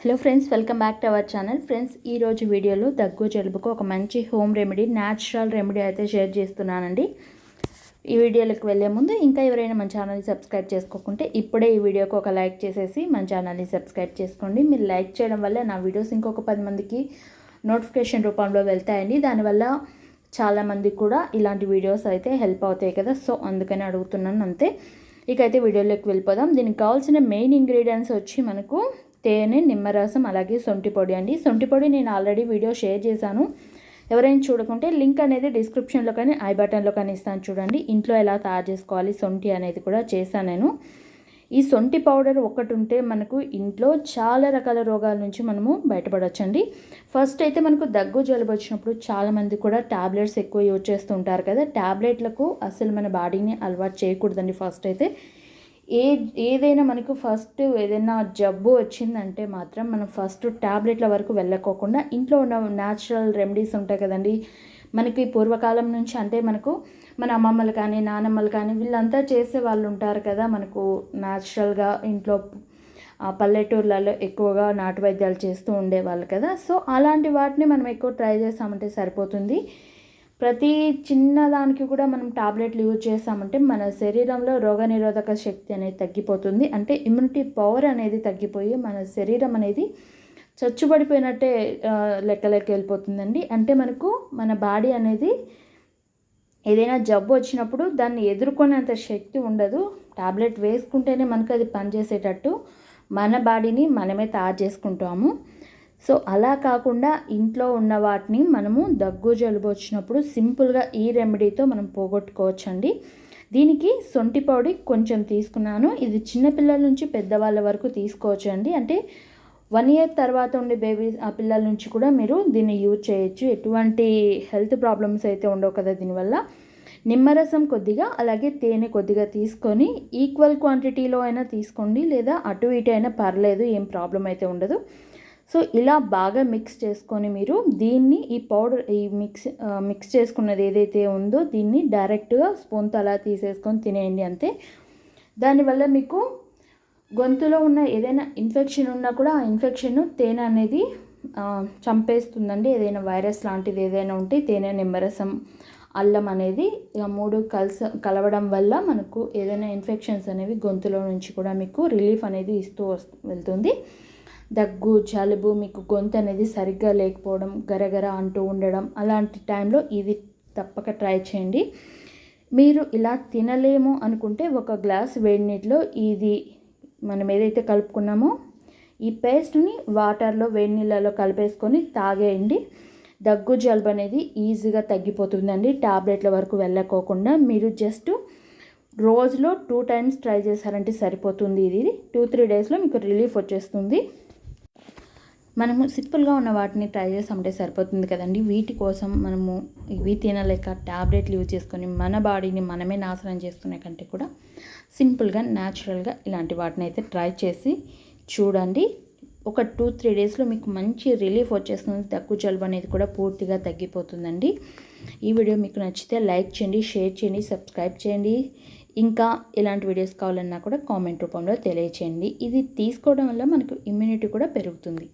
Hello friends, welcome back to our channel. Friends, ఈరోజు వీడియోలో దగ్గు జలుబుకు ఒక మంచి హోమ్ రెమెడీ, న్యాచురల్ రెమెడీ అయితే షేర్ చేస్తున్నానండి. ఈ వీడియోలోకి వెళ్ళే ముందు ఇంకా ఎవరైనా మన ఛానల్ని సబ్స్క్రైబ్ చేసుకోకుంటే ఇప్పుడే ఈ వీడియోకి ఒక లైక్ చేసేసి మన ఛానల్ని సబ్స్క్రైబ్ చేసుకోండి. మీరు లైక్ చేయడం వల్ల నా వీడియోస్ ఇంకొక 10 మందికి నోటిఫికేషన్ రూపంలో వెళ్తాయండి. దానివల్ల చాలామందికి కూడా ఇలాంటి వీడియోస్ అయితే హెల్ప్ అవుతాయి కదా, సో అందుకని అడుగుతున్నాను అంతే. ఇకైతే వీడియోలోకి వెళ్ళిపోదాం. దీనికి కావాల్సిన మెయిన్ ఇంగ్రీడియంట్స్ వచ్చి మనకు తేనె, నిమ్మరసం, అలాగే సొంటి పొడి అండి. సొంటి పొడి నేను ఆల్రెడీ వీడియో షేర్ చేశాను. ఎవరైనా చూడకుంటే లింక్ అనేది డిస్క్రిప్షన్లో కానీ ఐ బటన్లో కానీ ఇస్తాను చూడండి. ఇంట్లో ఎలా తయారు చేసుకోవాలి సొంటి అనేది కూడా చేశాను నేను. ఈ సొంటి పౌడర్ ఒకటి ఉంటే మనకు ఇంట్లో చాలా రకాల రోగాల నుంచి మనము బయటపడవచ్చండి. ఫస్ట్ అయితే మనకు దగ్గు జలుబు వచ్చినప్పుడు చాలామంది కూడా ట్యాబ్లెట్స్ ఎక్కువ యూజ్ చేస్తూ ఉంటారు కదా. ట్యాబ్లెట్లకు అసలు మన బాడీని అలవాటు చేయకూడదండి. ఫస్ట్ అయితే ఏదైనా మనకు ఫస్ట్ ఏదైనా జబ్బు వచ్చిందంటే మాత్రం మనం ఫస్ట్ ట్యాబ్లెట్ల వరకు వెళ్ళకోకుండా ఇంట్లో ఉన్న న్యాచురల్ రెమెడీస్ ఉంటాయి కదండి. మనకి పూర్వకాలం నుంచి అంటే మనకు మన అమ్మమ్మలు కానీ నానమ్మలు కానీ వీళ్ళంతా చేసే వాళ్ళు ఉంటారు కదా. మనకు న్యాచురల్గా ఇంట్లో పల్లెటూర్లలో ఎక్కువగా నాటు వైద్యాలు చేస్తూ ఉండేవాళ్ళు కదా. సో అలాంటి వాటిని మనం ఎక్కువ ట్రై చేస్తామంటే సరిపోతుంది. ప్రతి చిన్నదానికి కూడా మనం టాబ్లెట్లు యూజ్ చేస్తామంటే మన శరీరంలో రోగనిరోధక శక్తి అనేది తగ్గిపోతుంది. అంటే ఇమ్యూనిటీ పవర్ అనేది తగ్గిపోయి మన శరీరం అనేది చచ్చుబడిపోయినట్టే లెక్కలోకి వెళ్ళిపోతుందండి. అంటే మనకు మన బాడీ అనేది ఏదైనా జబ్బు వచ్చినప్పుడు దాన్ని ఎదుర్కొనేంత శక్తి ఉండదు. టాబ్లెట్ వేసుకుంటేనే మనకు అది పనిచేసేటట్టు మన బాడీని మనమే తయారు చేసుకుంటాము. సో అలా కాకుండా ఇంట్లో ఉన్న వాటిని మనము దగ్గు జలుబు వచ్చినప్పుడు సింపుల్గా ఈ రెమెడీతో మనం పోగొట్టుకోవచ్చండి. దీనికి సొంటి పొడి కొంచెం తీసుకున్నాను. ఇది చిన్నపిల్లల నుంచి పెద్దవాళ్ళ వరకు తీసుకోవచ్చు అండి. అంటే 1 year తర్వాత ఉండే బేబీస్ ఆ పిల్లల నుంచి కూడా మీరు దీన్ని యూజ్ చేయొచ్చు. ఎటువంటి హెల్త్ ప్రాబ్లమ్స్ అయితే ఉండవు కదా దీనివల్ల. నిమ్మరసం కొద్దిగా, అలాగే తేనె కొద్దిగా తీసుకొని ఈక్వల్ క్వాంటిటీలో అయినా తీసుకోండి, లేదా అటు ఇటు అయినా పర్లేదు, ఏం ప్రాబ్లం అయితే ఉండదు. సో ఇలా బాగా మిక్స్ చేసుకొని మీరు దీన్ని ఈ పౌడర్ ఈ మిక్స్ చేసుకున్నది ఏదైతే ఉందో దీన్ని డైరెక్ట్గా స్పూన్తో అలా తీసేసుకొని తినేయండి అంతే. దానివల్ల మీకు గొంతులో ఉన్న ఏదైనా ఇన్ఫెక్షన్ ఉన్నా కూడా ఆ ఇన్ఫెక్షన్ తేనె అనేది చంపేస్తుందండి. ఏదైనా వైరస్ లాంటిది ఏదైనా ఉంటే తేనె, నిమ్మరసం, అల్లం అనేది 3 కలవడం వల్ల మనకు ఏదైనా ఇన్ఫెక్షన్స్ అనేవి గొంతులో నుంచి కూడా మీకు రిలీఫ్ అనేది ఇస్తూ వెళ్తుంది. దగ్గు జలుబు మీకు గొంతు అనేది సరిగ్గా లేకపోవడం, గరగర అంటూ ఉండడం, అలాంటి టైంలో ఇది తప్పక ట్రై చేయండి. మీరు ఇలా తినలేము అనుకుంటే 1 గ్లాస్ వేడి నీటిలో ఇది మనం ఏదైతే కలుపుకున్నామో ఈ పేస్ట్ని వాటర్లో వేడి నీళ్ళలో కలిపేసుకొని తాగేయండి. దగ్గు జలుబు అనేది ఈజీగా తగ్గిపోతుందండి. టాబ్లెట్ల వరకు వెళ్ళకోకుండా మీరు జస్ట్ రోజులో 2 times ట్రై చేశారంటే సరిపోతుంది. ఇది 2-3 daysలో మీకు రిలీఫ్ వచ్చేస్తుంది. మనము సింపుల్గా ఉన్న వాటిని ట్రై చేసామంటే సరిపోతుంది కదండి. వీటి కోసం మనము ఇవి తినలేక ట్యాబ్లెట్లు యూజ్ చేసుకొని మన బాడీని మనమే నాశనం చేసుకునే కంటే కూడా సింపుల్గా న్యాచురల్గా ఇలాంటి వాటిని అయితే ట్రై చేసి చూడండి. ఒక 2-3 daysలో మీకు మంచి రిలీఫ్ వచ్చేస్తుంది. దగ్గు జలుబు అనేది కూడా పూర్తిగా తగ్గిపోతుందండి. ఈ వీడియో మీకు నచ్చితే లైక్ చేయండి, షేర్ చేయండి, సబ్స్క్రైబ్ చేయండి. ఇంకా ఇలాంటి వీడియోస్ కావాలన్నా కూడా కామెంట్ రూపంలో తెలియచేయండి. ఇది తీసుకోవడం వల్ల మనకు ఇమ్యూనిటీ కూడా పెరుగుతుంది.